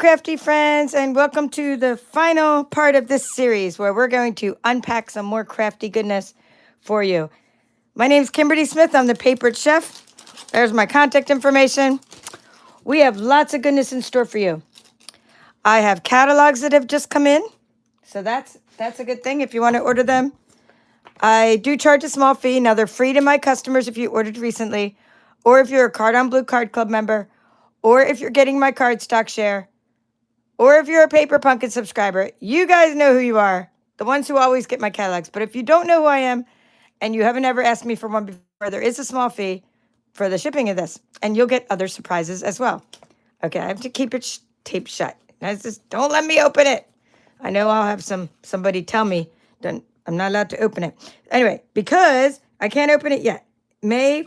crafty friends, and welcome to the final part of this series where we're going to unpack some more crafty goodness for you. My name's Kimberly Smith. I'm the Papered Chef. There's my contact information. We have lots of goodness in store for you. I have catalogs that have just come in, so that's a good thing if you want to order them. I do charge a small fee. Now, they're free to my customers if you ordered recently, or if you're a Card on Blue Card Club member, or if you're getting my card stock share, or if you're a Paper Pumpkin subscriber. You guys know who you are, the ones who always get my catalogs. But if you don't know who I am and you haven't ever asked me for one before, there is a small fee for the shipping of this, and you'll get other surprises as well. Okay, I have to keep it taped shut. Don't let me open it. I know I'll have somebody tell me I'm not allowed to open it. Anyway, because I can't open it yet. May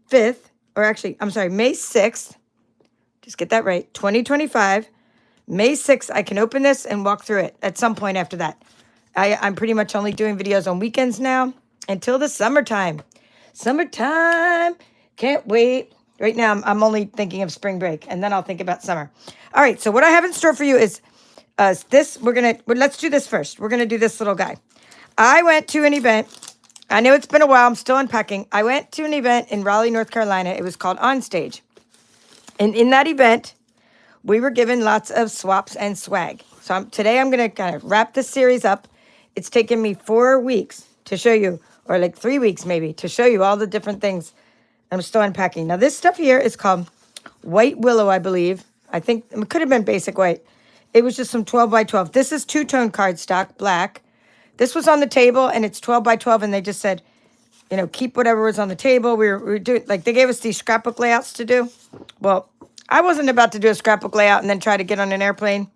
5th, or actually, I'm sorry, May 6th, just get that right, 2025, May 6th, I can open this and walk through it at some point after that. I'm pretty much only doing videos on weekends now until the summertime. Summertime, can't wait. Right now, I'm only thinking of spring break, and then I'll think about summer. All right, so what I have in store for you is this. Let's do this first. We're going to do this little guy. I went to an event. I know it's been a while. I'm still unpacking. I went to an event in Raleigh, North Carolina. It was called Onstage. And in that event, we were given lots of swaps and swag. So today I'm going to kind of wrap this series up. It's taken me 4 weeks to show you, or like 3 weeks maybe, to show you all the different things I'm still unpacking. Now, this stuff here is called White Willow, I believe. I think it could have been basic white. It was just some 12 by 12. This is two-tone cardstock, black. This was on the table, and it's 12 by 12, and they just said, keep whatever was on the table. We were doing, like, they gave us these scrapbook layouts to do. Well, I wasn't about to do a scrapbook layout and then try to get on an airplane.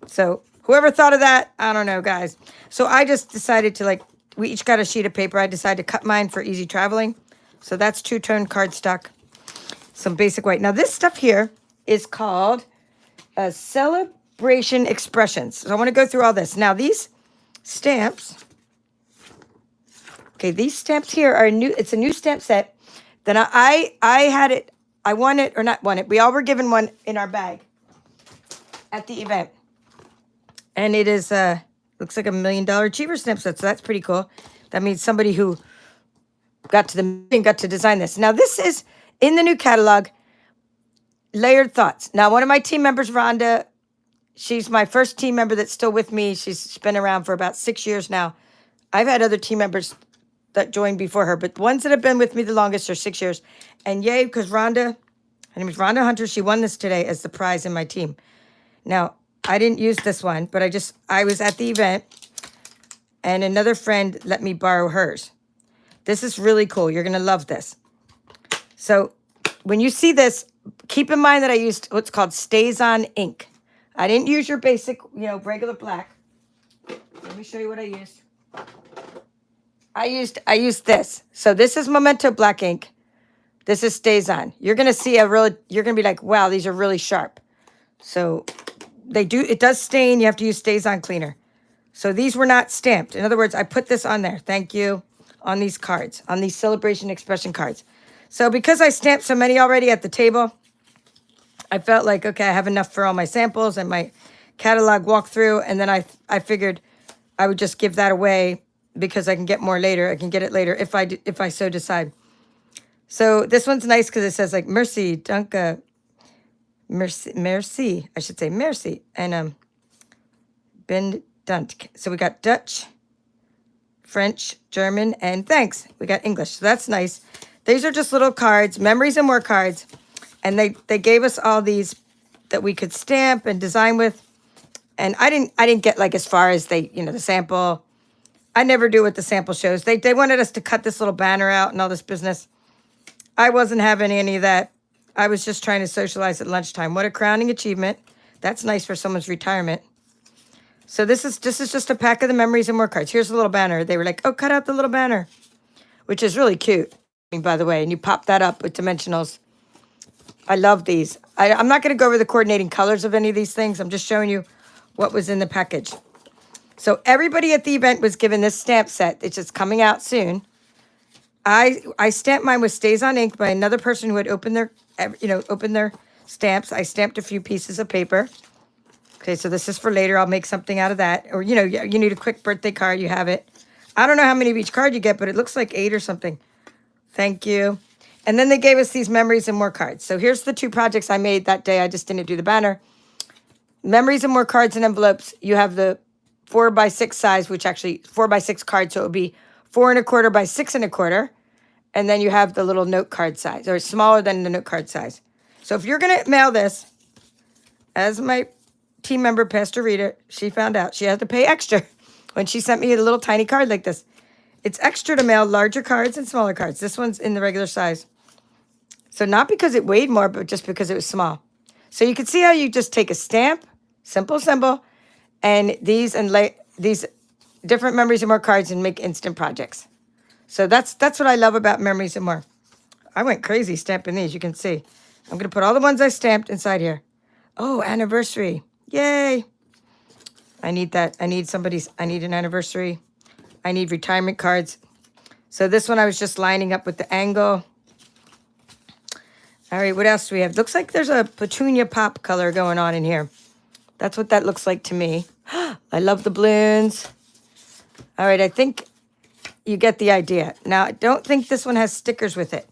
So whoever thought of that, I don't know, guys. So I just decided to, we each got a sheet of paper. I decided to cut mine for easy traveling. So that's two-tone cardstock, some basic white. Now, this stuff here is called Celebration Expressions. So I want to go through all this. Now, these stamps, okay, these stamps here are new. It's a new stamp set. Then I had it. I won it, or not won it. We all were given one in our bag at the event. And it is, looks like $1 million achiever stamp set. So that's pretty cool. That means somebody who got to design this. Now, this is in the new catalog, Layered Thoughts. Now, one of my team members, Rhonda, she's my first team member that's still with me. She's been around for about 6 years now. I've had other team members that joined before her, but the ones that have been with me the longest are 6 years. And yay, because Rhonda, her name is Rhonda Hunter, she won this today as the prize in my team. Now, I didn't use this one, but I was at the event, and another friend let me borrow hers. This is really cool. You're going to love this. So when you see this, keep in mind that I used what's called Stays On ink. I didn't use your basic, regular black. Let me show you what I used. I used this. So this is Memento black ink. This is Stays On. You're going to see you're going to be like, wow, these are really sharp. So it does stain. You have to use Stays On cleaner. So these were not stamped. In other words, I put this on there. Thank you. On these cards, on these Celebration Expression cards. So because I stamped so many already at the table, I felt like, okay, I have enough for all my samples and my catalog walkthrough. And then I figured I would just give that away because I can get more later. I can get it later if I so decide. So this one's nice because it says like Merci, Danke, Merci, I should say Merci, and Ben Dunt. So we got Dutch, French, German, and thanks. We got English. So that's nice. These are just little cards, memories and more cards. And they gave us all these that we could stamp and design with. And I didn't get like as far as the sample. I never do what the sample shows. They wanted us to cut this little banner out and all this business. I wasn't having any of that. I was just trying to socialize at lunchtime. What a crowning achievement. That's nice for someone's retirement. So this is just a pack of the memories and more cards. Here's a little banner. They were like, oh, cut out the little banner, which is really cute, by the way. And you pop that up with dimensionals. I love these. I'm not going to go over the coordinating colors of any of these things. I'm just showing you what was in the package. So everybody at the event was given this stamp set. It's just coming out soon. I stamped mine with Stays On ink by another person who had opened their stamps. I stamped a few pieces of paper. Okay, so this is for later. I'll make something out of that. Or, you know, you need a quick birthday card. You have it. I don't know how many of each card you get, but it looks like 8 or something. Thank you. And then they gave us these memories and more cards. So here's the 2 projects I made that day. I just didn't do the banner. Memories and more cards and envelopes. You have the 4x6 size, which actually 4x6 cards. So it would be 4¼ by 6¼ And then you have the little note card size, or smaller than the note card size. So if you're going to mail this, as my team member, Pastor Rita, she found out she had to pay extra when she sent me a little tiny card like this. It's extra to mail larger cards and smaller cards. This one's in the regular size. So not because it weighed more, but just because it was small. So you can see how you just take a stamp, simple symbol, and these different memories and more cards and make instant projects. So that's what I love about memories and more. I went crazy stamping these, you can see. I'm going to put all the ones I stamped inside here. Oh, anniversary. Yay. I need that. I need an anniversary. I need retirement cards. So this one I was just lining up with the angle. All right, what else do we have? Looks like there's a petunia pop color going on in here. That's what that looks like to me. I love the balloons. All right, I think you get the idea. Now, I don't think this one has stickers with it.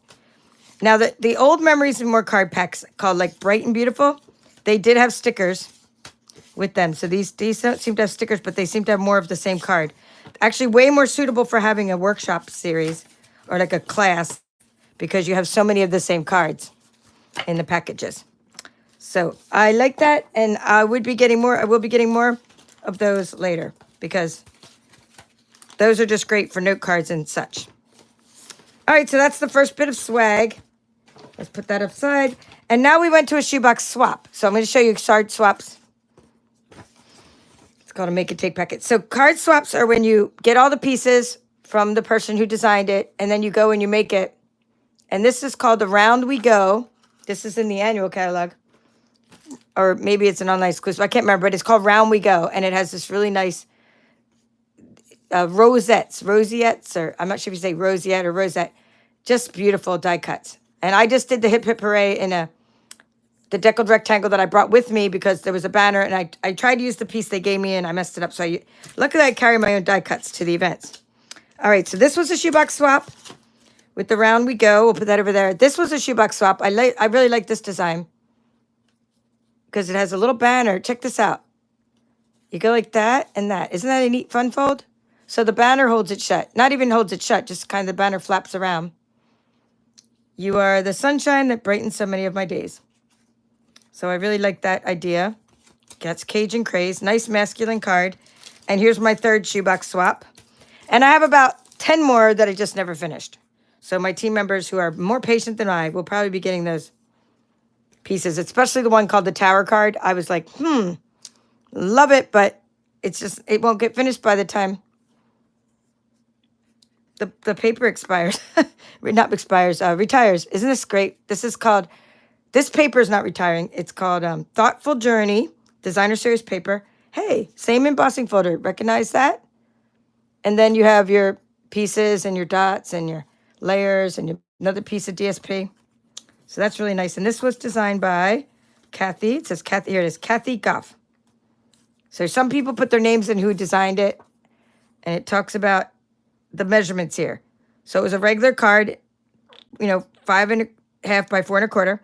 Now, the old Memories and More card packs called like Bright and Beautiful, they did have stickers with them. So these don't seem to have stickers, but they seem to have more of the same card. Actually, way more suitable for having a workshop series or like a class because you have so many of the same cards in the packages. So I like that, and I will be getting more of those later because those are just great for note cards and such. All right, so that's the first bit of swag. Let's put that aside. And now we went to a shoebox swap. So I'm going to show you card swaps. It's called a make and take packet. So card swaps are when you get all the pieces from the person who designed it, and then you go and you make it. And this is called the Round We Go. This is in the annual catalog. Or maybe it's an online exclusive. I can't remember, but it's called Round We Go. And it has this really nice rosettes, or I'm not sure if you say rosette or rosette. Just beautiful die cuts. And I just did the Hip Hip Hooray in the deckled rectangle that I brought with me because there was a banner, and I tried to use the piece they gave me, and I messed it up. So luckily I carry my own die cuts to the events. All right, so this was a shoebox swap with the Round We Go. We'll put that over there. This was a shoebox swap. I really like this design because it has a little banner. Check this out. You go like that and that. Isn't that a neat fun fold? So the banner holds it shut. Not even holds it shut, just kind of the banner flaps around. You are the sunshine that brightens so many of my days. So I really like that idea. That's Cajun Craze. Nice masculine card. And here's my third shoebox swap. And I have about 10 more that I just never finished. So my team members who are more patient than I will probably be getting those pieces, especially the one called the Tower card. I was like, love it, but it won't get finished by the time the paper expires. Not expires, retires. Isn't this great? This paper is not retiring. It's called Thoughtful Journey, Designer Series paper. Hey, same embossing folder. Recognize that? And then you have your pieces and your dots and your layers and another piece of DSP. So that's really nice. And this was designed by Kathy. It says Kathy. Here it is, Kathy Goff. So some people put their names in who designed it. And it talks about the measurements here. So it was a regular card, 5.5 by 4.25.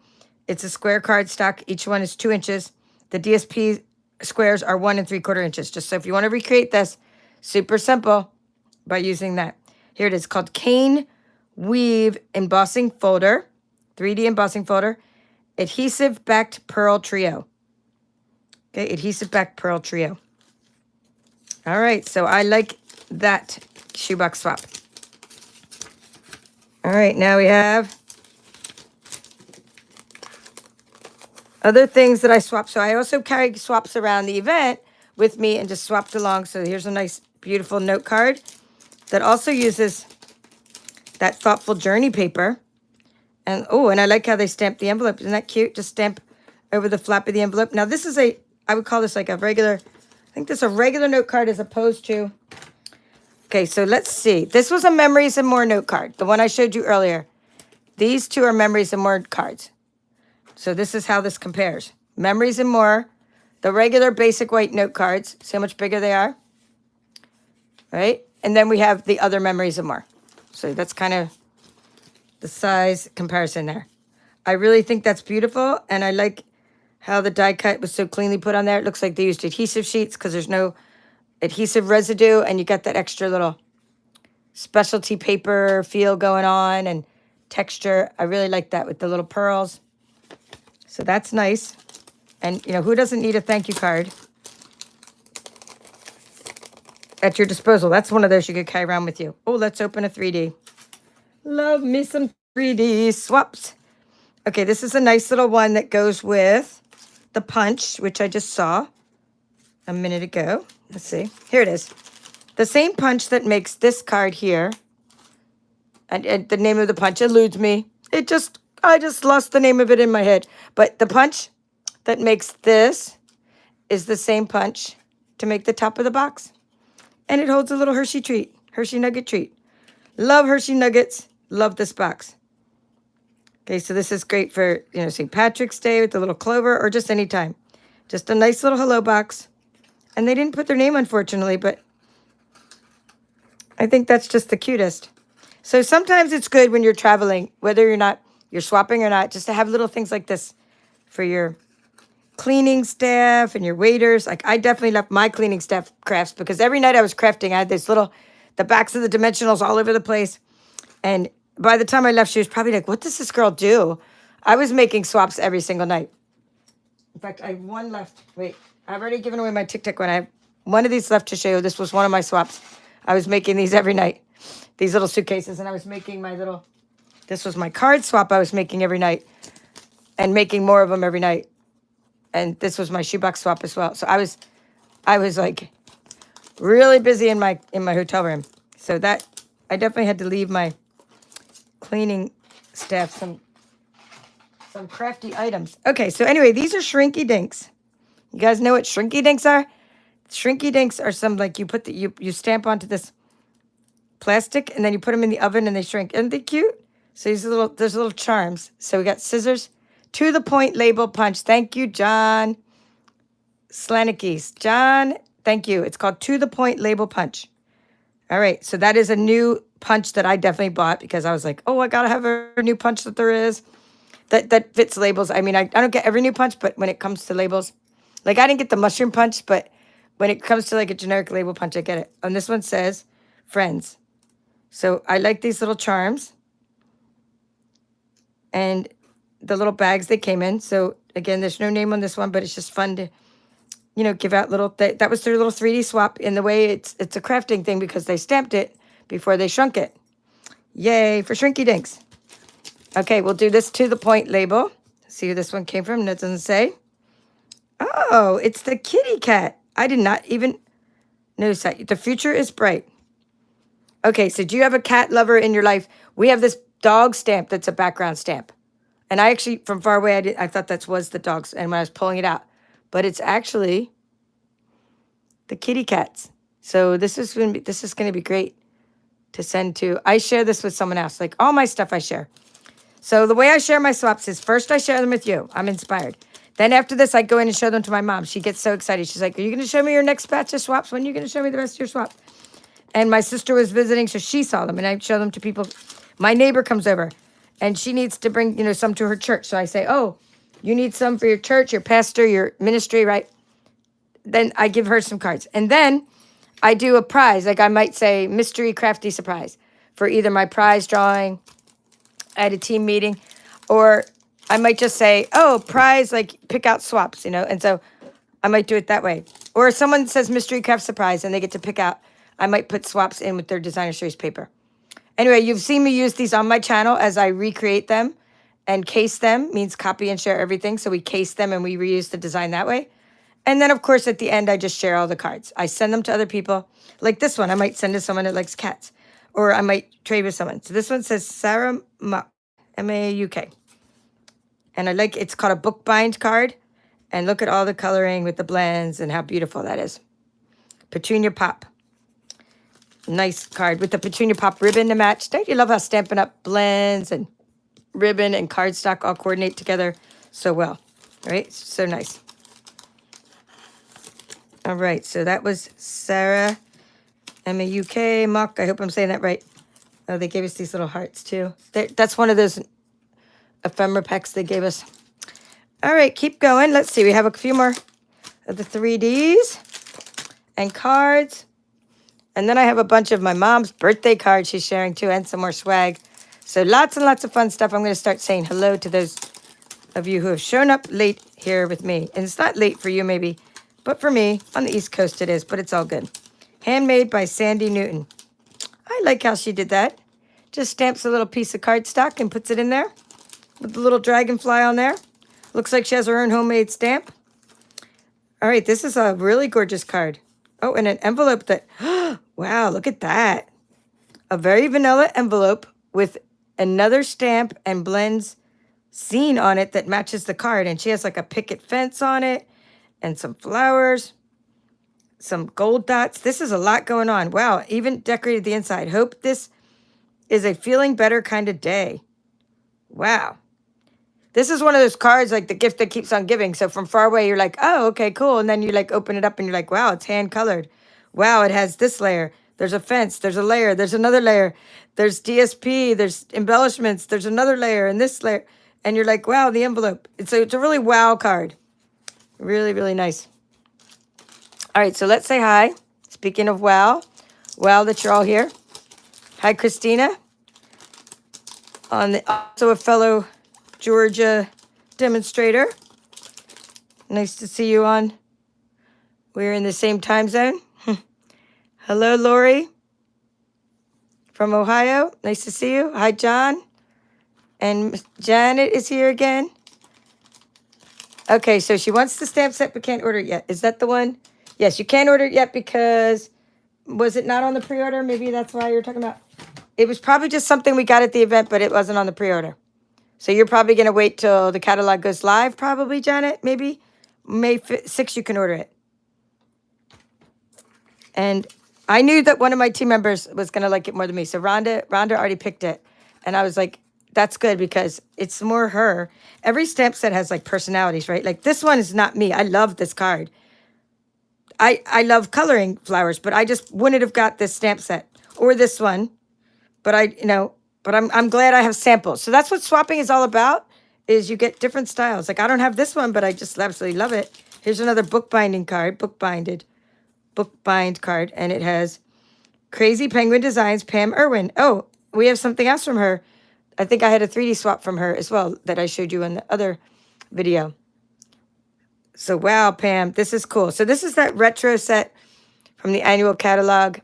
It's a square card stock. Each one is 2 inches. The DSP squares are 1 3/4 inches. Just so if you want to recreate this, super simple by using that. Here it is, called Cane Weave Embossing Folder, 3D embossing folder, adhesive backed pearl trio. Okay, adhesive backed pearl trio. All right, so I like that shoebox swap. All right, now we have other things that I swapped. So I also carried swaps around the event with me and just swapped along. So here's a nice, beautiful note card that also uses that Thoughtful Journey paper. And I like how they stamped the envelope. Isn't that cute? Just stamp over the flap of the envelope. Now this is I would call this like a regular, I think this is a regular note card as opposed to, okay, so let's see. This was a Memories and More note card, the one I showed you earlier. These two are Memories and More cards. So this is how this compares. Memories and More the regular basic white note cards. See how much bigger they are? Right? And then we have the other memories and more. So that's kind of the size comparison there. I really think that's beautiful, and I like how the die cut was so cleanly put on there. It looks like they used adhesive sheets because there's no adhesive residue, and you got that extra little specialty paper feel going on and texture. I really like that with the little pearls. So that's nice. And, you know, who doesn't need a thank you card at your disposal? That's one of those you could carry around with you. Oh, let's open a 3D. Love me some 3D swaps. Okay, this is a nice little one that goes with the punch, which I just saw a minute ago. Let's see. Here it is. The same punch that makes this card here. And the name of the punch eludes me. I just lost the name of it in my head. But the punch that makes this is the same punch to make the top of the box. And it holds a little Hershey treat, Hershey Nugget treat. Love Hershey Nuggets. Love this box. Okay, so this is great for, you know, St. Patrick's Day with the little clover or just any time. Just a nice little hello box. And they didn't put their name, unfortunately, but I think that's just the cutest. So sometimes it's good when you're traveling, whether you're swapping or not, just to have little things like this for your cleaning staff and your waiters. Like I definitely left my cleaning staff crafts because every night I was crafting, I had the backs of the dimensionals all over the place. And by the time I left, she was probably like, what does this girl do? I was making swaps every single night. In fact, I have one left. Wait, I've already given away my Tic Tac one. I have one of these left to show you. This was one of my swaps. I was making these every night, these little suitcases, and I was making this was my card swap I was making every night and making more of them every night. And this was my shoebox swap as well. So I was like really busy in my hotel room. So that I definitely had to leave my cleaning staff some crafty items. Okay, so anyway, these are Shrinky dinks. You guys know what Shrinky dinks are? Shrinky dinks are some like you stamp onto this plastic and then you put them in the oven and they shrink. Aren't they cute? So there's little charms. So we got scissors, to the point label punch. Thank you, John Slanikis. John, thank you. It's called To the Point Label Punch. All right, so that is a new punch that I definitely bought because I was like, oh, I gotta have a new punch that there is that fits labels. I mean, I don't get every new punch, but when it comes to labels, like I didn't get the mushroom punch, but when it comes to like a generic label punch, I get it. And this one says friends. So I like these little charms and the little bags they came in. So again, there's no name on this one, but it's just fun to, you know, give out little, that was their little 3D swap in the way it's a crafting thing because they stamped it before they shrunk it. Yay for Shrinky Dinks. Okay, we'll do this To the Point label. See who this one came from. That doesn't say. Oh, it's the kitty cat. I did not even notice that. The future is bright. Okay, so do you have a cat lover in your life? We have this dog stamp that's a background stamp. And I actually, from far away, I thought that was the dogs. And when I was pulling it out, but it's actually the kitty cats. So this is going to be great to send to. I share this with someone else. Like all my stuff I share. So the way I share my swaps is first I share them with you. I'm inspired. Then after this, I go in and show them to my mom. She gets so excited. She's like, are you going to show me your next batch of swaps? When are you going to show me the rest of your swap? And my sister was visiting, so she saw them. And I show them to people. My neighbor comes over, and she needs to bring, you know, some to her church. So I say, oh, you need some for your church, your pastor, your ministry, right? Then I give her some cards. And then I do a prize. Like I might say mystery crafty surprise for either my prize drawing at a team meeting, or I might just say, oh, prize, like pick out swaps, you know? And so I might do it that way. Or if someone says mystery craft surprise and they get to pick out, I might put swaps in with their designer series paper. Anyway, you've seen me use these on my channel as I recreate them, and case them means copy and share everything. So we case them and we reuse the design that way. And then, of course, at the end, I just share all the cards. I send them to other people. Like this one, I might send to someone that likes cats. Or I might trade with someone. So this one says Sarah Mauk, M-A-U-K. And I like, it's called a bookbind card. And look at all the coloring with the blends and how beautiful that is. Petunia Pop. Nice card with the Petunia Pop ribbon to match. Don't you love how Stampin' Up! Blends and ribbon and cardstock all coordinate together so well, right? So nice. All right, so that was Sarah, M-A-U-K, Mock. I hope I'm saying that right. Oh, they gave us these little hearts too. That's one of those ephemera packs they gave us. All right, keep going. Let's see. We have a few more of the 3Ds and cards. And then I have a bunch of my mom's birthday cards she's sharing too, and some more swag. So lots and lots of fun stuff. I'm going to start saying hello to those of you who have shown up late here with me. And it's not late for you maybe, but for me, on the East Coast it is, but it's all good. Handmade by Sandy Newton. I like how she did that. Just stamps a little piece of cardstock and puts it in there with the little dragonfly on there. Looks like she has her own homemade stamp. All right, this is a really gorgeous card. Oh, and an envelope that, wow, look at that. A very vanilla envelope with another stamp and blends scene on it that matches the card. And she has like a picket fence on it and some flowers, some gold dots. This is a lot going on. Wow, even decorated the inside. Hope this is a feeling better kind of day. Wow. This is one of those cards, like the gift that keeps on giving. So from far away, you're like, oh, okay, cool. And then you like open it up and you're like, wow, it's hand colored. Wow, it has this layer. There's a fence. There's a layer. There's another layer. There's DSP. There's embellishments. There's another layer and this layer. And you're like, wow, the envelope. It's a really wow card. Really, really nice. All right, so let's say hi. Speaking of wow, wow that you're all here. Hi, Christina. Also a fellow Georgia demonstrator. Nice to see you on. We're in the same time zone. Hello, Lori from Ohio. Nice to see you. Hi, John. And Janet is here again. Okay, so she wants the stamp set but can't order it yet. Is that the one? Yes, you can't order it yet because, was it not on the pre-order? Maybe that's why you're talking about. It was probably just something we got at the event, but it wasn't on the pre-order. So you're probably going to wait till the catalog goes live, probably, Janet, maybe. May 6th, you can order it. And I knew that one of my team members was going to like it more than me. So Rhonda already picked it. And I was like, that's good because it's more her. Every stamp set has like personalities, right? Like this one is not me. I love this card. I love coloring flowers, but I just wouldn't have got this stamp set or this one. But I'm glad I have samples. So that's what swapping is all about, is you get different styles. Like I don't have this one, but I just absolutely love it. Here's another bookbinding card, bookbind card, and it has Crazy Penguin Designs, Pam Irwin. Oh, we have something else from her. I think I had a 3D swap from her as well that I showed you in the other video. So wow, Pam, this is cool. So this is that retro set from the annual catalog.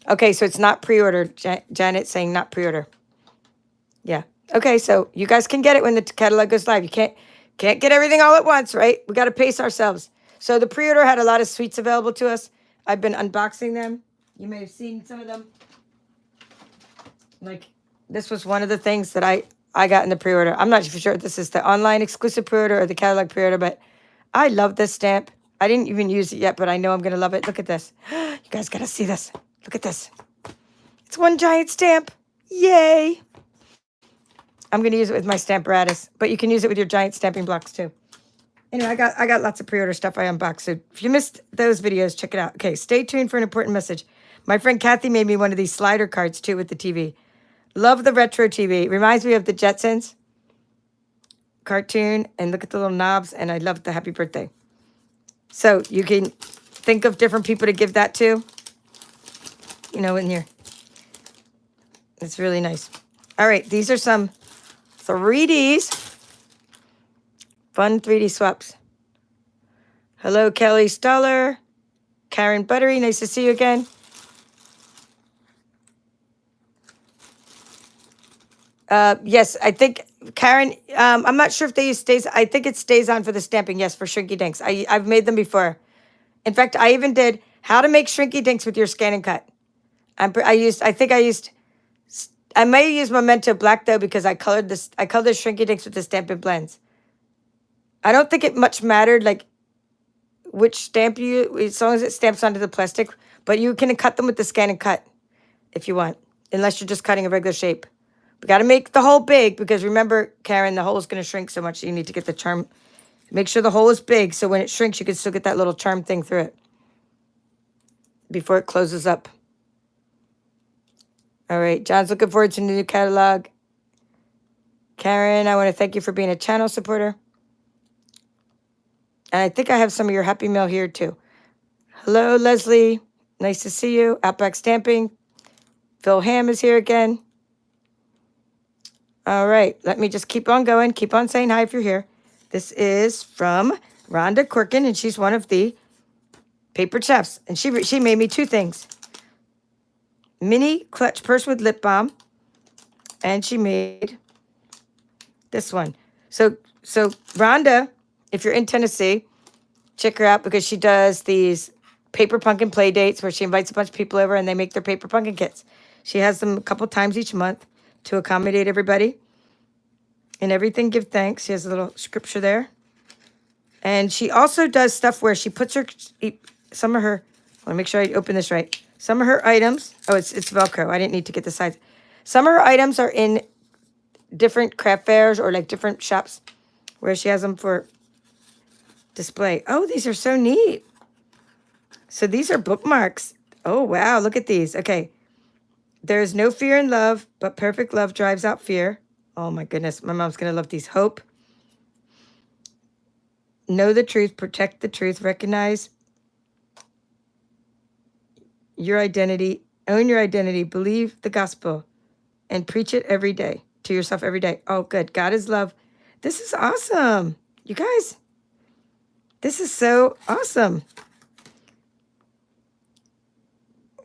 Okay, so it's not pre-order. Janet saying not pre-order. Yeah. Okay, so you guys can get it when the catalog goes live. You can't get everything all at once, right? We got to pace ourselves. So the pre-order had a lot of sweets available to us. I've been unboxing them. You may have seen some of them. Like this was one of the things that I got in the pre-order. I'm not sure if this is the online exclusive pre-order or the catalog pre-order, but I love this stamp. I didn't even use it yet, but I know I'm going to love it. Look at this. You guys got to see this. Look at this. It's one giant stamp. Yay. I'm going to use it with my Stamparatus, but you can use it with your giant stamping blocks too. Anyway, I got lots of pre-order stuff I unboxed. So if you missed those videos, check it out. Okay, stay tuned for an important message. My friend Kathy made me one of these slider cards too with the TV. Love the retro TV. It reminds me of the Jetsons cartoon. And look at the little knobs. And I love the happy birthday. So you can think of different people to give that to. You know, in here. It's really nice. All right, these are some 3Ds. Fun 3D swaps. Hello, Kelly Stoller. Karen Buttery, nice to see you again. Yes, I think, Karen, I'm not sure if they use stays. I think it stays on for the stamping. Yes, for Shrinky Dinks. I've made them before. In fact, I even did how to make Shrinky Dinks with your scan and cut. I may have used Memento Black though because I colored the Shrinky Dinks with the Stampin' blends. I don't think it much mattered like which stamp you, as long as it stamps onto the plastic, but you can cut them with the scan and cut if you want, unless you're just cutting a regular shape. We got to make the hole big because remember, Karen, the hole is going to shrink so much. So you need to get the charm Make sure the hole is big so when it shrinks, you can still get that little charm thing through it before it closes up. All right, John's looking forward to the new catalog. Karen, I want to thank you for being a channel supporter. And I think I have some of your Happy Mail here too. Hello, Leslie. Nice to see you. Outback Stamping. Phil Ham is here again. All right, let me just keep on going. Keep on saying hi if you're here. This is from Rhonda Corkin, and she's one of the paper chefs. And she made me 2 things. Mini clutch purse with lip balm. And she made this one. So Rhonda, if you're in Tennessee, check her out because she does these paper pumpkin play dates where she invites a bunch of people over and they make their paper pumpkin kits. She has them a couple times each month to accommodate everybody. In everything, give thanks. She has a little scripture there. And she also does stuff where she puts some of her, I want to make sure I open this right. Some of her items, it's Velcro. I didn't need to get the size. Some of her items are in different craft fairs or like different shops where she has them for display. Oh, these are so neat. So these are bookmarks. Oh, wow. Look at these. Okay. There is no fear in love, but perfect love drives out fear. Oh, my goodness. My mom's going to love these. Hope. Know the truth. Protect the truth. Recognize your identity. Own your identity. Believe the gospel. And preach it every day. To yourself every day. Oh, good. God is love. This is awesome. You guys. This is so awesome.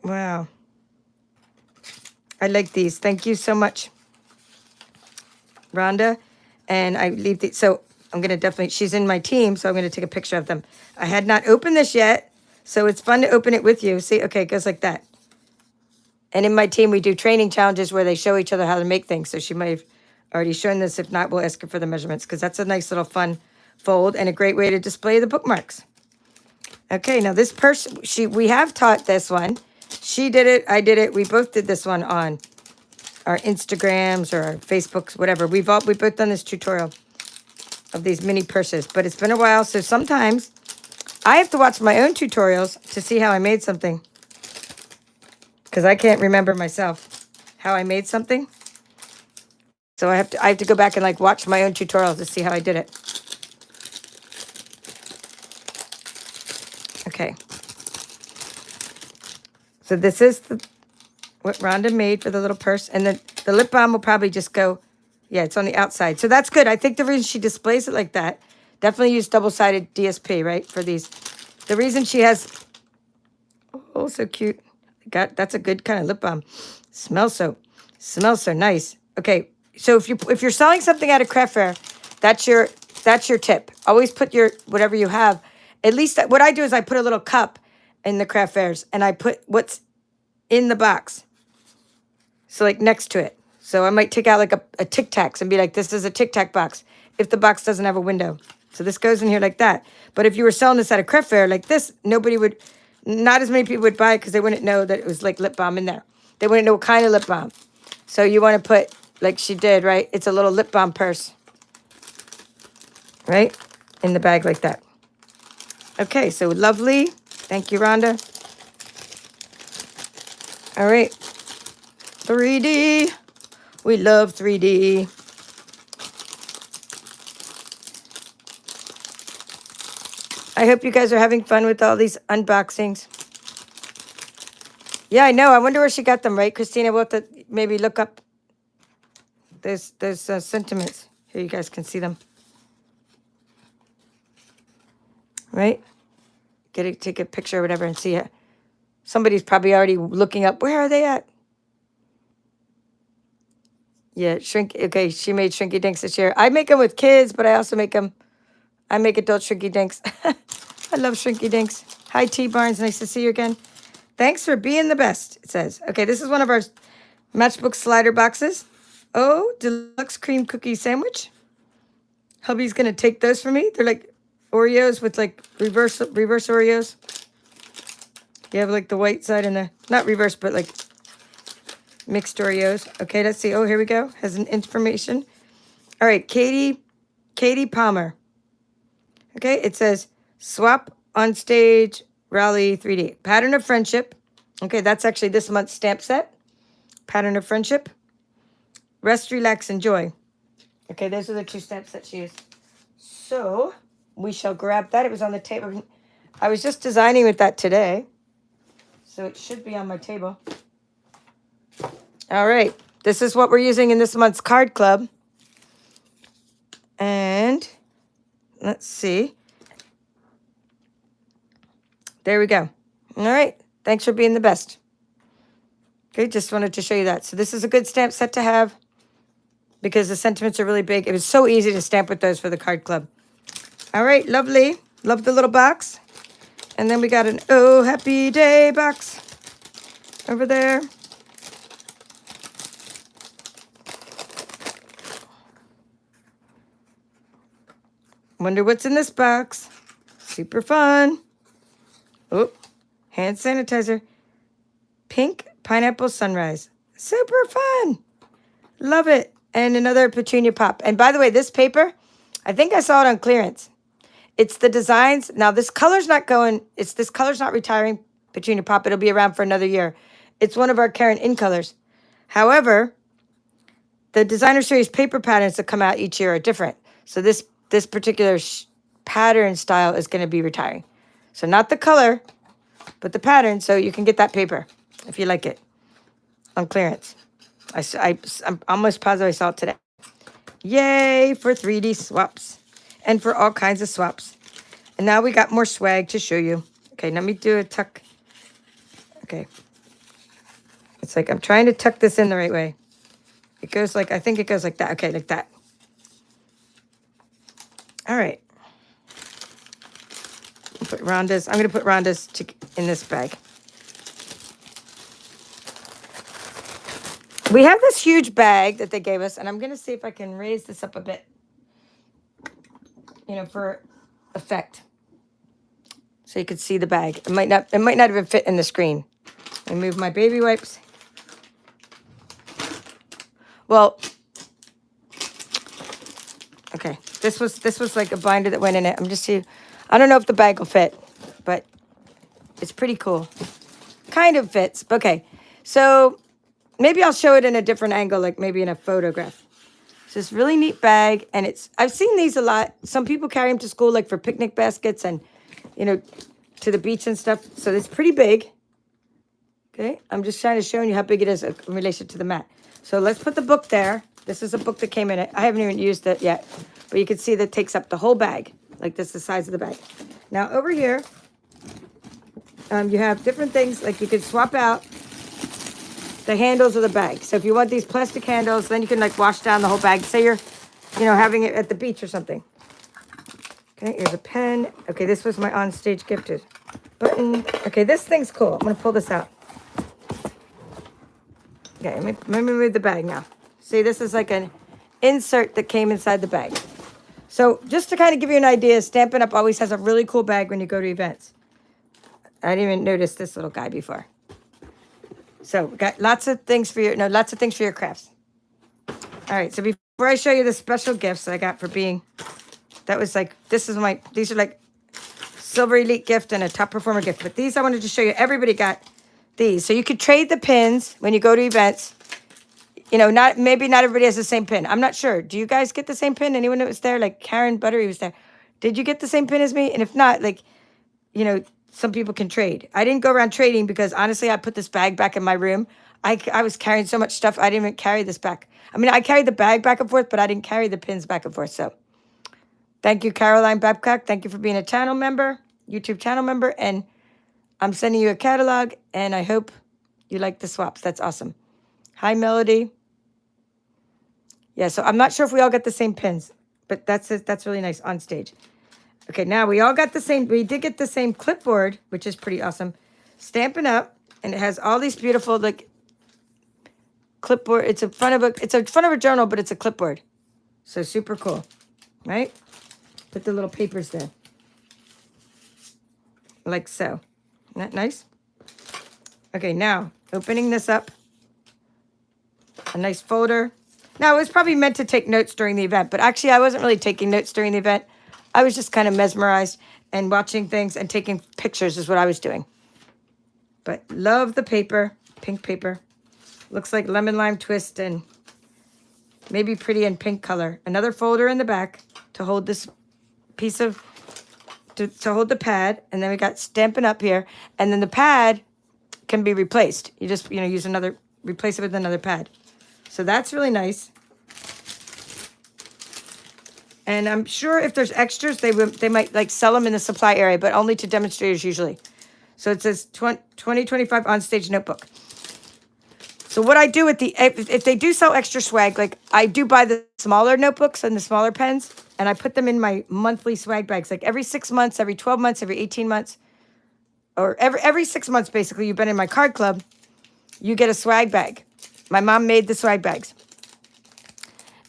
Wow. I like these. Thank you so much, Rhonda. And I leave these. So I'm going to definitely, she's in my team, so I'm going to take a picture of them. I had not opened this yet, so it's fun to open it with you. See, okay, it goes like that. And in my team, we do training challenges where they show each other how to make things. So she might have already shown this. If not, we'll ask her for the measurements because that's a nice little fun fold and a great way to display the bookmarks. Okay, now this purse, we have taught this one. She did it, I did it. We both did this one on our Instagrams or our Facebooks, whatever. We both done this tutorial of these mini purses, but it's been a while. So sometimes I have to watch my own tutorials to see how I made something because I can't remember myself how I made something. So I have to go back and like watch my own tutorials to see how I did it. Okay. So this is what Rhonda made for the little purse. And then the lip balm will probably just go, yeah, it's on the outside. So that's good. I think the reason she displays it like that, definitely use double-sided DSP, right, for these. The reason she has, oh, so cute. That's a good kind of lip balm. Smells so nice. Okay, so if you're selling something at a craft fair, that's your tip. Always put your, whatever you have. At least what I do is I put a little cup in the craft fairs and I put what's in the box. So like next to it. So I might take out like a Tic Tacs and be like, this is a Tic Tac box if the box doesn't have a window. So this goes in here like that. But if you were selling this at a craft fair like this, not as many people would buy it because they wouldn't know that it was like lip balm in there. They wouldn't know what kind of lip balm. So you want to put, like she did, right? It's a little lip balm purse. Right? In the bag like that. Okay, so lovely. Thank you, Rhonda. All right. 3D. We love 3D. I hope you guys are having fun with all these unboxings. Yeah, I know. I wonder where she got them, right, Christina? We'll have to maybe look up those sentiments. Here, you guys can see them. Right? Take a picture or whatever and see it. Somebody's probably already looking up. Where are they at? Yeah, Shrinky. Okay, she made Shrinky Dinks this year. I make them with kids, but I also make them. I make adult Shrinky Dinks. I love Shrinky Dinks. Hi, T Barnes. Nice to see you again. Thanks for being the best, it says. Okay, this is one of our matchbook slider boxes. Oh, deluxe cream cookie sandwich. Hubby's going to take those for me. They're like Oreos with like reverse Oreos. You have like the white side and the, not reverse, but like mixed Oreos. Okay, let's see. Oh, here we go. Has an information. All right, Katie Palmer. Okay, it says swap on stage rally 3D. Pattern of friendship. Okay, that's actually this month's stamp set. Pattern of friendship. Rest, relax, enjoy. Okay, those are the two stamps that she used. So we shall grab that. It was on the table. I was just designing with that today. So it should be on my table. All right. This is what we're using in this month's card club. And let's see. There we go. All right. Thanks for being the best. Okay, just wanted to show you that. So this is a good stamp set to have because the sentiments are really big. It was so easy to stamp with those for the card club. All right, lovely. Love the little box. And then we got an Oh Happy Day box over there. Wonder what's in this box. Super fun. Oh, hand sanitizer. Pink pineapple sunrise. Super fun. Love it. And another petunia pop. And by the way, this paper, I think I saw it on clearance. It's the designs. Now, this color's not going, this color's not retiring, petunia pop. It'll be around for another year. It's one of our Karen in colors. However, the designer series paper patterns that come out each year are different. So this particular pattern style is going to be retiring. So not the color, but the pattern. So you can get that paper if you like it on clearance. I'm almost positive I saw it today. Yay for 3D swaps and for all kinds of swaps. And now we got more swag to show you. Okay, let me do a tuck. Okay. It's like I'm trying to tuck this in the right way. It goes like, I think it goes like that. Okay, like that. All right. Put Rhonda's. I'm going to put Rhonda's in this bag. We have this huge bag that they gave us, and I'm going to see if I can raise this up a bit, you know, for effect. So you could see the bag. It might not even fit in the screen. I move my baby wipes. Well, okay. This was like a binder that went in it. I don't know if the bag will fit, but it's pretty cool. Kind of fits. Okay. So maybe I'll show it in a different angle, like maybe in a photograph. It's this really neat bag, and I've seen these a lot. Some people carry them to school, like for picnic baskets and, you know, to the beach and stuff. So it's pretty big. Okay, I'm just trying to show you how big it is in relation to the mat. So let's put the book there. This is a book that came in it. I haven't even used it yet, but you can see that it takes up the whole bag. Like this, the size of the bag. Now over here, you have different things. Like you could swap out the handles of the bag. So if you want these plastic handles, then you can like wash down the whole bag. Say you're, you know, having it at the beach or something. Okay, here's a pen. Okay, this was my Onstage gifted button. Okay, this thing's cool. I'm gonna pull this out. Okay, let me move the bag now. See, this is like an insert that came inside the bag. So just to kind of give you an idea, Stampin' Up! Always has a really cool bag when you go to events. I didn't even notice this little guy before. So we got lots of things for your crafts. All right, so before I show you the special gifts I got for being, that was like, these are like Silver Elite gift and a top performer gift. But these I wanted to show you. Everybody got these. So you could trade the pins when you go to events. You know, maybe not everybody has the same pin. I'm not sure. Do you guys get the same pin? Anyone that was there? Like Karen Buttery was there. Did you get the same pin as me? And if not, like, you know, some people can trade. I didn't go around trading because honestly, I put this bag back in my room. I was carrying so much stuff. I didn't even carry this back. I mean, I carried the bag back and forth, but I didn't carry the pins back and forth. So thank you, Caroline Babcock. Thank you for being a channel member, YouTube channel member. And I'm sending you a catalog, and I hope you like the swaps. That's awesome. Hi, Melody. Yeah, so I'm not sure if we all got the same pins, but that's really nice on stage. Okay, now we did get the same clipboard, which is pretty awesome. Stampin' Up! And it has all these beautiful, like, clipboard. It's in front of a journal, but it's a clipboard. So super cool, right? Put the little papers there. Like so. Isn't that nice? Okay, now, opening this up. A nice folder. Now, it was probably meant to take notes during the event, but actually I wasn't really taking notes during the event. I was just kind of mesmerized and watching things and taking pictures is what I was doing. But love the paper, pink paper. Looks like lemon lime twist and maybe pretty in pink color. Another folder in the back to hold this piece of, to hold the pad. And then we got Stampin' Up here. And then the pad can be replaced. You just, use another, replace it with another pad. So that's really nice. And I'm sure if there's extras, they might like sell them in the supply area, but only to demonstrators usually. So it says 2025 Onstage notebook. So what I do with if they do sell extra swag, like I do buy the smaller notebooks and the smaller pens, and I put them in my monthly swag bags, like every 6 months, every 12 months, every 18 months, or every 6 months, basically, you've been in my card club, you get a swag bag. My mom made the swag bags.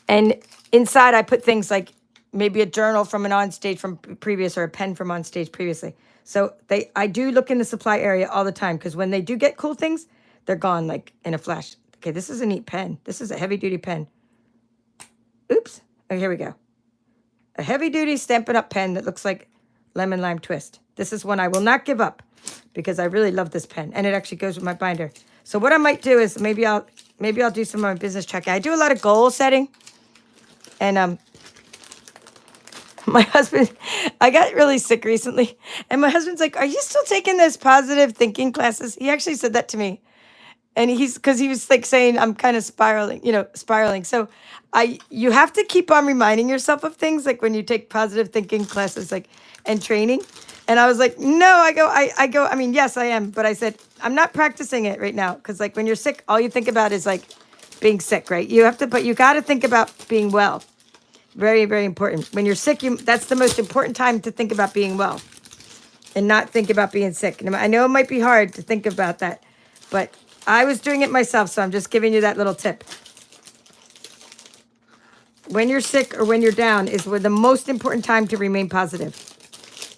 And inside I put things like maybe a journal from an Onstage from previous or a pen from Onstage previously. So I do look in the supply area all the time because when they do get cool things, they're gone like in a flash. Okay, this is a neat pen. This is a heavy-duty pen. Oops. Oh, here we go. A heavy-duty Stampin' Up pen that looks like lemon lime twist. This is one I will not give up because I really love this pen, and it actually goes with my binder. So what I might do is maybe I'll do some of my business tracking. I do a lot of goal setting, and my husband, I got really sick recently, and my husband's like, "Are you still taking those positive thinking classes?" He actually said that to me. And because he was like saying I'm kind of spiraling. So you have to keep on reminding yourself of things like when you take positive thinking classes like and training. And I was like, no, I mean, yes, I am. But I said, I'm not practicing it right now. Because like when you're sick, all you think about is like being sick, right? But you got to think about being well. Very, very important. When you're sick, that's the most important time to think about being well and not think about being sick. And I know it might be hard to think about that, but I was doing it myself, so I'm just giving you that little tip. When you're sick or when you're down is the most important time to remain positive.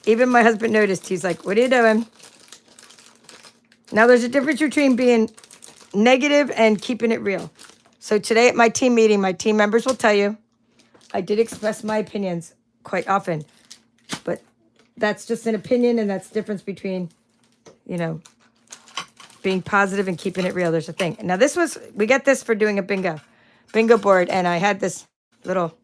Even my husband noticed. He's like, what are you doing? Now, there's a difference between being negative and keeping it real. So today at my team meeting, my team members will tell you, I did express my opinions quite often. But that's just an opinion, and that's the difference between, being positive and keeping it real. There's a thing. Now we got this for doing a bingo board. And I had this little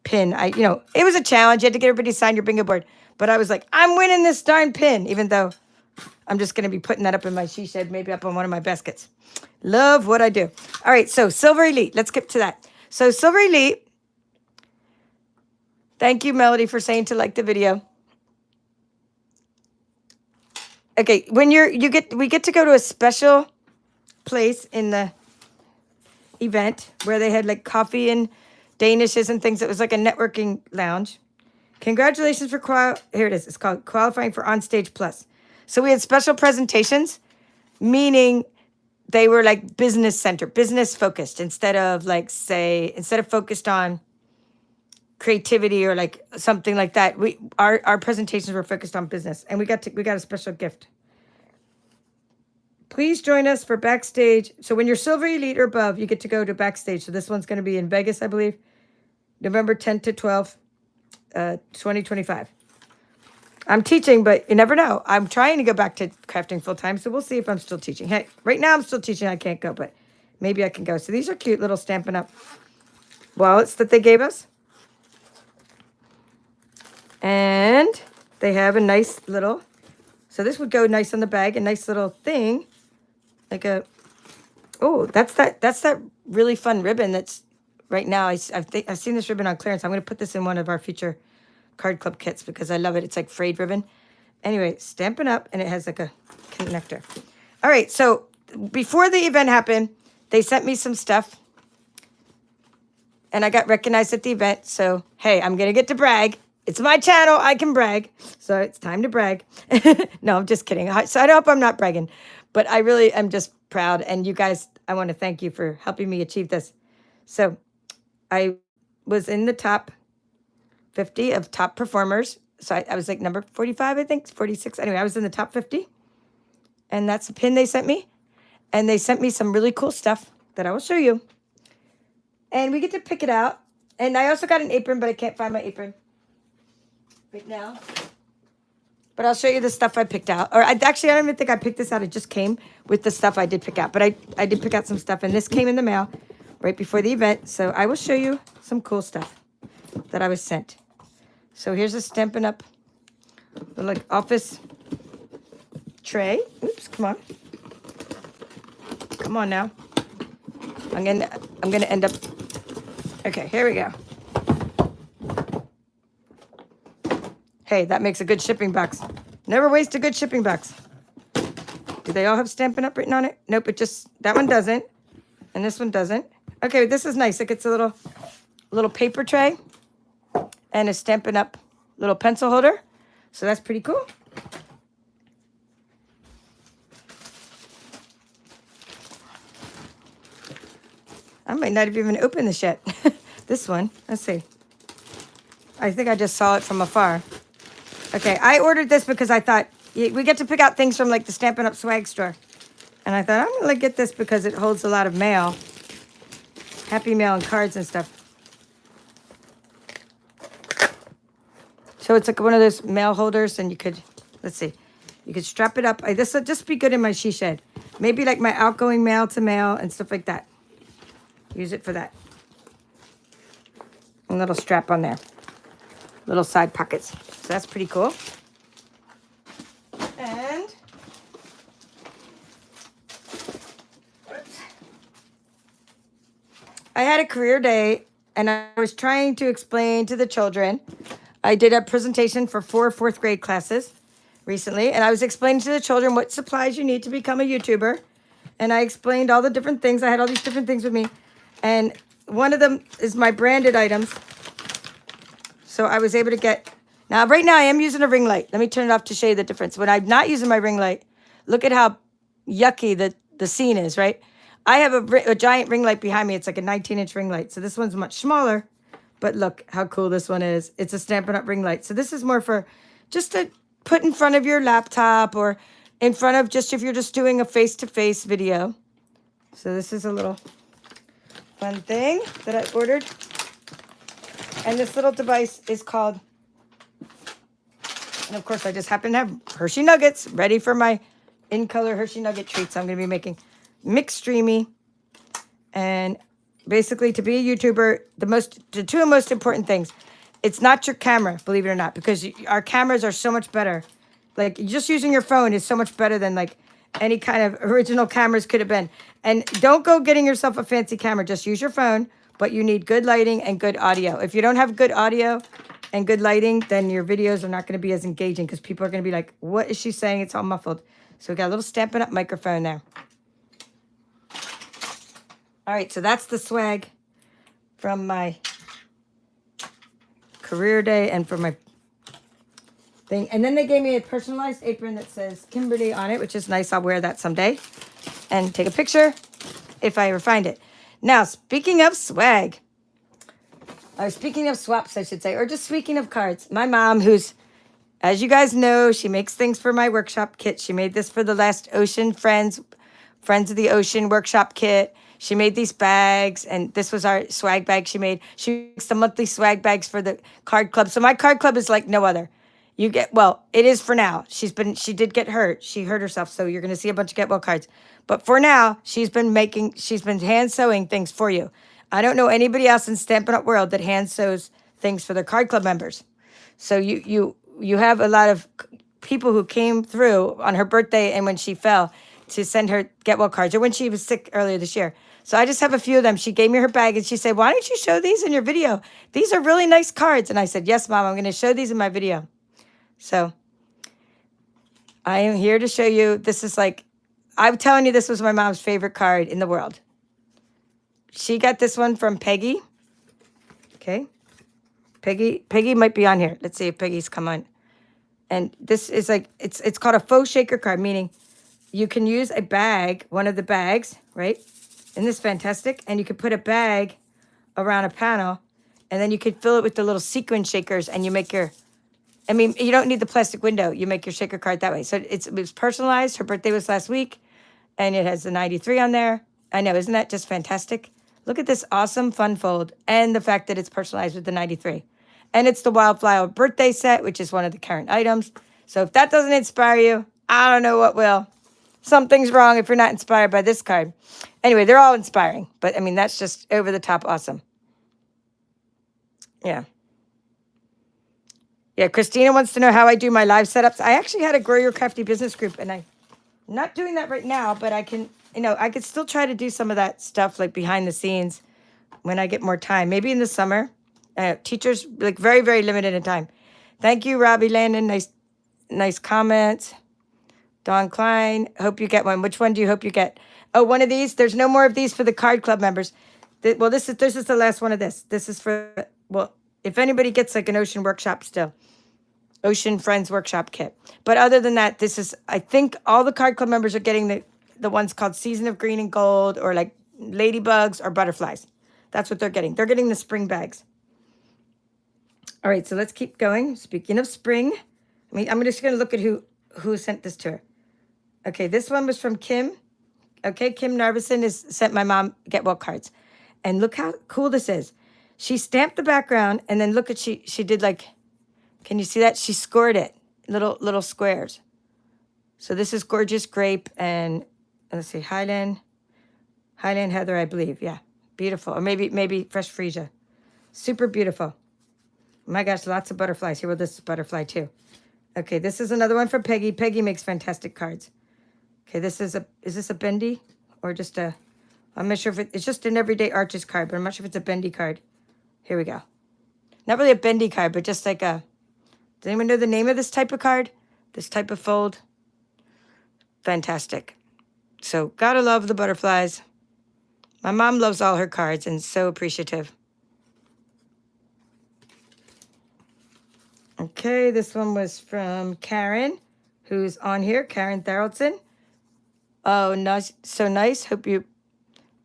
pin. It was a challenge. You had to get everybody to sign your bingo board. But I was like, I'm winning this darn pin, even though I'm just going to be putting that up in my she shed, maybe up on one of my baskets. Love what I do. All right. So Silver Elite, let's get to that. So Silver Elite, thank you, Melody, for saying to like the video. Okay, when we get to go to a special place in the event where they had like coffee and Danishes and things. It was like a networking lounge. Congratulations for here it is. It's called Qualifying for Onstage Plus. So we had special presentations, meaning they were like business focused instead of focused on creativity or like something like that. Our presentations were focused on business, and we got a special gift. Please join us for backstage. So when you're Silver Elite or above, you get to go to backstage. So this one's going to be in Vegas, I believe, November 10th to 12th, 2025. I'm teaching, but you never know. I'm trying to go back to crafting full time, so we'll see if I'm still teaching. Hey, right now I'm still teaching. I can't go, but maybe I can go. So these are cute little Stampin' Up wallets that they gave us. And they have a nice little, so this would go nice on the bag, a nice little thing, like that's that really fun ribbon that's right now. I've seen this ribbon on clearance. I'm going to put this in one of our future card club kits because I love it. It's like frayed ribbon. Anyway, Stampin' Up, and it has like a connector. All right, so before the event happened, they sent me some stuff, and I got recognized at the event. So, hey, I'm going to get to brag. It's my channel. I can brag. So it's time to brag. No, I'm just kidding. So I hope I'm not bragging, but I really am just proud. And you guys, I want to thank you for helping me achieve this. So I was in the top 50 of top performers. So I was like number 45, I think, 46. Anyway, I was in the top 50. And that's a pin they sent me. And they sent me some really cool stuff that I will show you. And we get to pick it out. And I also got an apron, but I can't find my apron. right now. But I'll show you the stuff I picked out. Or actually, I don't even think I picked this out. It just came with the stuff I did pick out. But I did pick out some stuff, and this came in the mail right before the event. So I will show you some cool stuff that I was sent. So here's a Stampin' Up! Like office tray. Oops, come on. Come on now. I'm gonna end up. Okay, here we go. Hey, that makes a good shipping box. Never waste a good shipping box. Do they all have Stampin' Up! Written on it? Nope, it just, that one doesn't. And this one doesn't. Okay, this is nice. It gets a little paper tray and a Stampin' Up! Little pencil holder. So that's pretty cool. I might not have even opened this yet. This one, let's see. I think I just saw it from afar. Okay, I ordered this because I thought we get to pick out things from like the Stampin' Up! Swag store. And I thought, I'm going to get this because it holds a lot of mail. Happy mail and cards and stuff. So it's like one of those mail holders, and you could, let's see, you could strap it up. This would just be good in my she shed. Maybe like my outgoing mail to mail and stuff like that. Use it for that. A little strap on there. Little side pockets. So that's pretty cool. And I had a career day, and I was trying to explain to the children. I did a presentation for 4 fourth grade classes recently, and I was explaining to the children what supplies you need to become a YouTuber. And I explained all the different things. I had all these different things with me. And one of them is my branded items. So I was able to get, now right now I am using a ring light. Let me turn it off to show you the difference. When I'm not using my ring light, look at how yucky the scene is, right? I have a giant ring light behind me. It's like a 19-inch ring light. So this one's much smaller, but look how cool this one is. It's a Stampin' Up! Ring light. So this is more for just to put in front of your laptop or in front of just if you're just doing a face-to-face video. So this is a little fun thing that I ordered. And this little device is called, and of course I just happen to have Hershey Nuggets ready for my in-color Hershey Nugget treats I'm going to be making. Mixed Streamy. And basically to be a YouTuber, the two most important things, it's not your camera, believe it or not, because our cameras are so much better. Like just using your phone is so much better than like any kind of original cameras could have been. And don't go getting yourself a fancy camera, just use your phone. But you need good lighting and good audio. If you don't have good audio and good lighting, then your videos are not going to be as engaging because people are going to be like, what is she saying? It's all muffled. So we got a little Stampin' Up! Microphone there. All right, so that's the swag from my career day and for my thing. And then they gave me a personalized apron that says Kimberly on it, which is nice. I'll wear that someday and take a picture if I ever find it. Now, speaking of swag, or speaking of swaps, I should say, or just speaking of cards, my mom, who's, as you guys know, she makes things for my workshop kit. She made this for the last Ocean Friends of the Ocean workshop kit. She made these bags, and this was our swag bag she made. She makes the monthly swag bags for the card club. So my card club is like no other. You get, well, it is for now. She did get hurt. She hurt herself, so you're going to see a bunch of get well cards. But for now, she's been hand sewing things for you. I don't know anybody else in Stampin' Up! World that hand sews things for their card club members. So you have a lot of people who came through on her birthday and when she fell to send her get well cards, or when she was sick earlier this year. So I just have a few of them. She gave me her bag and she said, why don't you show these in your video? These are really nice cards. And I said, yes, Mom, I'm going to show these in my video. So I am here to show you. This is like, I'm telling you, this was my mom's favorite card in the world. She got this one from Peggy. Okay. Peggy might be on here. Let's see if Peggy's come on. And this is like, it's called a faux shaker card, meaning you can use a bag, one of the bags, right? Isn't this fantastic? And you could put a bag around a panel, and then you could fill it with the little sequin shakers, and you make your, I mean, you don't need the plastic window. You make your shaker card that way. So it was personalized. Her birthday was last week, and it has the 93 on there. I know, isn't that just fantastic? Look at this awesome fun fold, and the fact that it's personalized with the 93. And it's the Wildflower birthday set, which is one of the current items. So if that doesn't inspire you, I don't know what will. Something's wrong if you're not inspired by this card. Anyway, they're all inspiring. But, I mean, that's just over the top awesome. Yeah. Yeah, Christina wants to know how I do my live setups. I actually had a Grow Your Crafty business group, and I'm not doing that right now, but I can, I could still try to do some of that stuff, like behind the scenes when I get more time. Maybe in the summer. Teachers, like, very, very limited in time. Thank you, Robbie Landon. Nice comments. Dawn Klein, hope you get one. Which one do you hope you get? Oh, one of these? There's no more of these for the card club members. Well, this is the last one of this. This is for, well, if anybody gets like an Ocean Workshop still. Ocean Friends Workshop kit. But other than that, this is, I think all the card club members are getting the ones called Season of Green and Gold, or like ladybugs or butterflies. That's what they're getting. They're getting the spring bags. All right, so let's keep going. Speaking of spring, I'm just going to look at who sent this to her. Okay, this one was from Kim. Okay, Kim Narvison sent my mom Get Well cards. And look how cool this is. She stamped the background, and then look at, she did like, can you see that? She scored it, little squares. So this is Gorgeous Grape and, let's see, Highland Heather, I believe. Yeah, beautiful. Or maybe Fresh Freesia. Super beautiful. My gosh, lots of butterflies. Here, well, this is butterfly too. Okay, this is another one for Peggy. Peggy makes fantastic cards. Okay, is this a bendy or just a, I'm not sure if it's just an everyday arches card, but I'm not sure if it's a bendy card. Here we go. Not really a bendy card, but just like a, does anyone know the name of this type of card? This type of fold? Fantastic. So, gotta love the butterflies. My mom loves all her cards and so appreciative. Okay, this one was from Karen, who's on here, Karen Tharaldson. Oh, nice, so nice.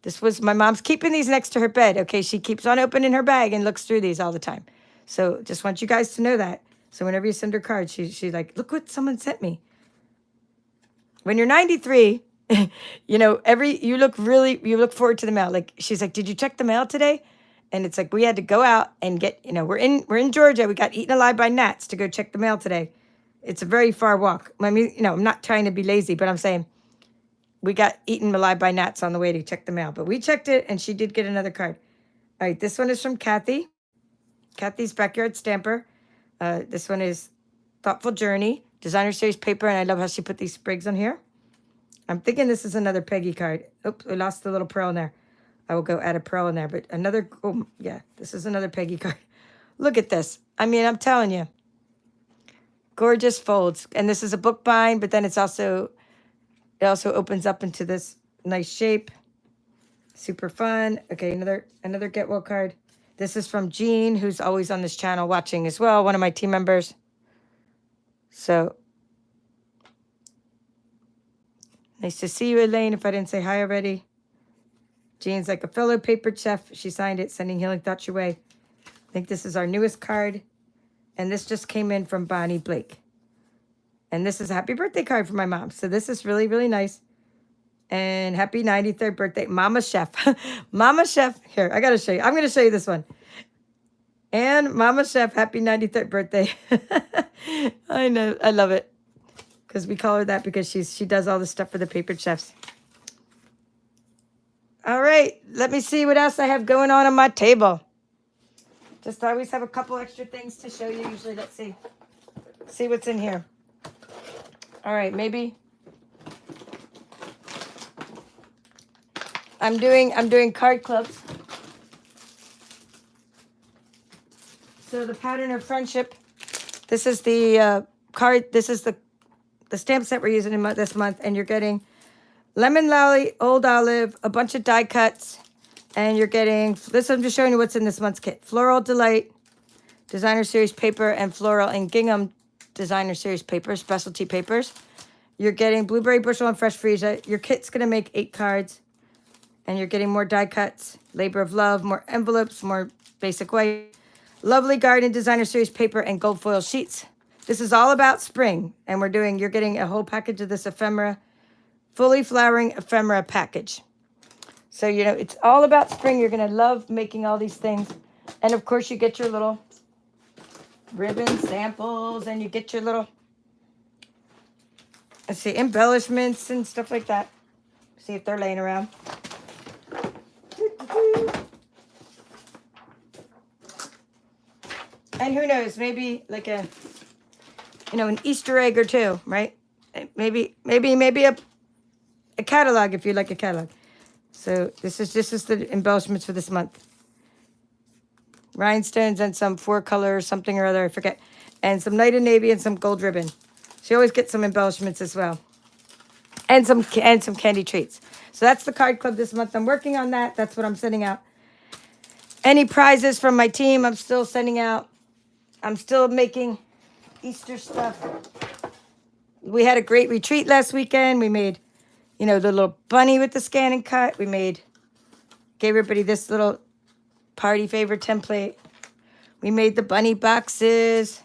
This was, my mom's keeping these next to her bed. Okay, she keeps on opening her bag and looks through these all the time. So just want you guys to know that. So whenever you send her cards, she's like, look what someone sent me. When you're 93, you look forward to the mail. Like, she's like, did you check the mail today? And it's like, we had to go out and get, we're in Georgia. We got eaten alive by gnats to go check the mail today. It's a very far walk. I mean, I'm not trying to be lazy, but I'm saying we got eaten alive by gnats on the way to check the mail. But we checked it, and she did get another card. All right, this one is from Kathy. Kathy's Backyard Stamper. This one is Thoughtful Journey, Designer Series paper, and I love how she put these sprigs on here. I'm thinking this is another Peggy card. Oops, we lost the little pearl in there. I will go add a pearl in there, but another, oh, yeah, this is another Peggy card. Look at this. I mean, I'm telling you. Gorgeous folds. And this is a book bind, but then it also opens up into this nice shape. Super fun. Okay, another Get Well card. This is from Jean, who's always on this channel watching as well, one of my team members. So, nice to see you, Elaine, if I didn't say hi already. Jean's like a fellow papered chef. She signed it, sending healing thoughts your way. I think this is our newest card. And this just came in from Bonnie Blake. And this is a happy birthday card for my mom. So this is really, really nice. And happy 93rd birthday, Mama Chef. Mama Chef. Here, I got to show you. I'm going to show you this one. And Mama Chef, happy 93rd birthday. I know. I love it. Because we call her that because she does all the stuff for the papered chefs. All right. Let me see what else I have going on my table. Just always have a couple extra things to show you. Usually, let's see. See what's in here. All right, maybe. I'm doing card clubs. So the pattern of friendship. This is the card. This is the stamp set we're using this month, and you're getting lemon lolly, old olive, a bunch of die cuts. And you're getting, this I'm just showing you what's in this month's kit. Floral Delight, Designer Series paper, and Floral and Gingham Designer Series paper, specialty papers. You're getting Blueberry Bushel and Fresh Freesia. Your kit's going to make 8 cards. And you're getting more die cuts, Labor of Love, more envelopes, more basic white. Lovely Garden Designer Series paper and gold foil sheets. This is all about spring. And you're getting a whole package of this ephemera, fully flowering ephemera package. So, it's all about spring. You're going to love making all these things. And, of course, you get your little ribbon samples, and you get your little, let's see, embellishments and stuff like that. See if they're laying around. And who knows, maybe like a, an Easter egg or two, right? Maybe a catalog if you like a catalog. So this is the embellishments for this month. Rhinestones and some 4-color something or other, I forget. And some night and navy and some gold ribbon. She always gets some embellishments as well. And some candy treats. So that's the card club this month. I'm working on that. That's what I'm sending out. Any prizes from my team, I'm still sending out. I'm still making Easter stuff. We had a great retreat last weekend. We made, the little bunny with the scan and cut. We gave everybody this little party favor template. We made the bunny boxes.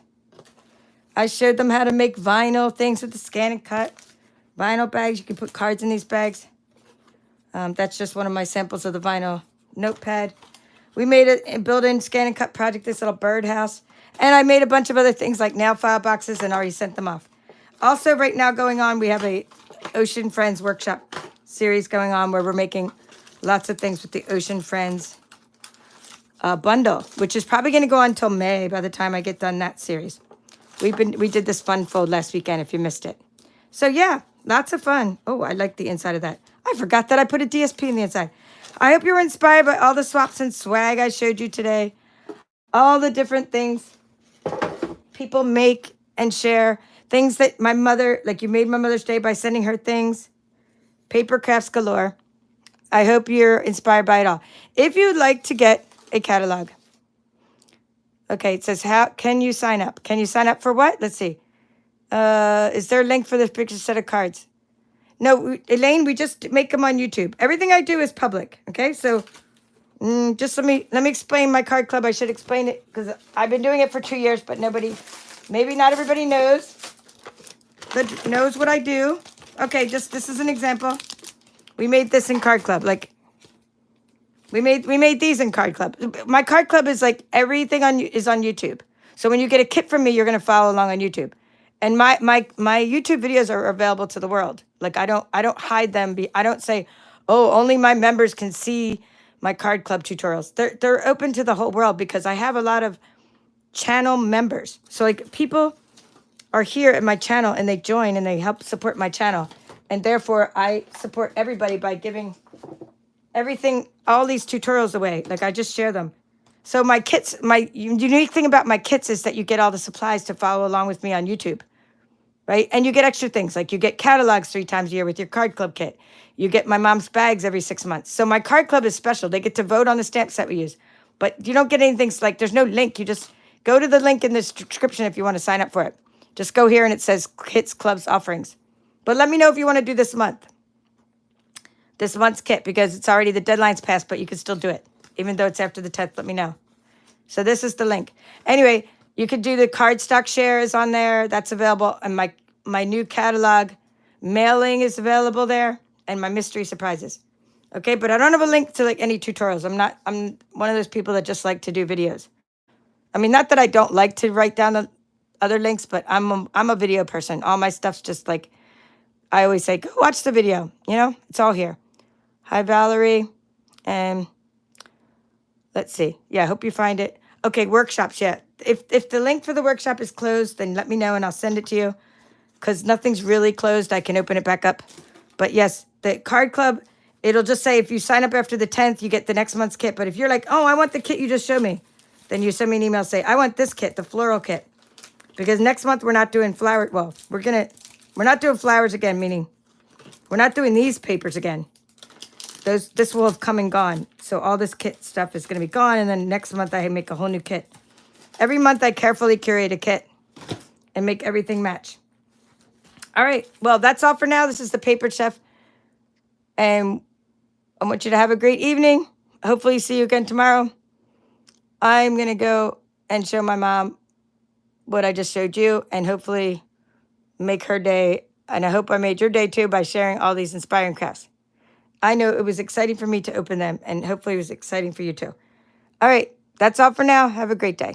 I showed them how to make vinyl things with the scan and cut. Vinyl bags, you can put cards in these bags. That's just one of my samples of the vinyl notepad. We made a built-in scan and cut project, this little birdhouse. And I made a bunch of other things like nail file boxes and already sent them off. Also, right now going on, we have a Ocean Friends workshop series going on where we're making lots of things with the Ocean Friends bundle, which is probably going to go on until May by the time I get done that series. We did this fun fold last weekend if you missed it. So yeah, lots of fun. Oh, I like the inside of that. I forgot that I put a DSP in the inside. I hope you were inspired by all the swaps and swag I showed you today. All the different things people make and share. Things that my mother, like you made my Mother's Day by sending her things. Paper crafts galore. I hope you're inspired by it all. If you'd like to get a catalog. Okay, it says, how can you sign up? Can you sign up for what? Let's see. Is there a link for this picture set of cards? No, Elaine, we just make them on YouTube. Everything I do is public, okay? So just let me explain my card club. I should explain it because I've been doing it for 2 years, but maybe not everybody knows what I do. Okay, this is an example. We made this in card club. Like we made these in card club. My card club is like everything is on YouTube. So when you get a kit from me, you're gonna follow along on YouTube. And my YouTube videos are available to the world. Like I don't hide them. I don't say, oh, only my members can see my card club tutorials. They're open to the whole world because I have a lot of channel members. So like people are here at my channel and they join and they help support my channel. And therefore I support everybody by giving everything, all these tutorials away. Like I just share them. So my kits, my unique thing about my kits is that you get all the supplies to follow along with me on YouTube, right? And you get extra things, like you get catalogs 3 times a year with your card club kit. You get my mom's bags every 6 months. So my card club is special. They get to vote on the stamp set we use. But you don't get anything, like there's no link. You just go to the link in the description if you want to sign up for it. Just go here and it says Kits Clubs Offerings. But let me know if you want to do this month. This month's kit, because it's already, the deadline's passed, but you can still do it. Even though it's after the 10th, let me know. So this is the link. Anyway, you could do the cardstock shares on there. That's available. And my new catalog mailing is available there. And my mystery surprises. Okay, but I don't have a link to like any tutorials. I'm one of those people that just like to do videos. I mean, not that I don't like to write down the other links, but I'm a video person. All my stuff's just like, I always say, go watch the video. It's all here. Hi, Valerie. And let's see. Yeah, I hope you find it. Okay, workshops, yeah. If the link for the workshop is closed, then let me know and I'll send it to you. Because nothing's really closed. I can open it back up. But yes, the card club, it'll just say if you sign up after the 10th, you get the next month's kit. But if you're like, oh, I want the kit you just showed me, then you send me an email, say, I want this kit, the floral kit. Because next month we're not doing flower. Well, we're not doing flowers again, meaning we're not doing these papers again. This will have come and gone. So all this kit stuff is going to be gone. And then next month I make a whole new kit. Every month I carefully curate a kit and make everything match. All right. Well, that's all for now. This is the Paper Chef. And I want you to have a great evening. Hopefully see you again tomorrow. I'm going to go and show my mom what I just showed you and hopefully make her day. And I hope I made your day too by sharing all these inspiring crafts. I know it was exciting for me to open them and hopefully it was exciting for you too. All right. That's all for now. Have a great day.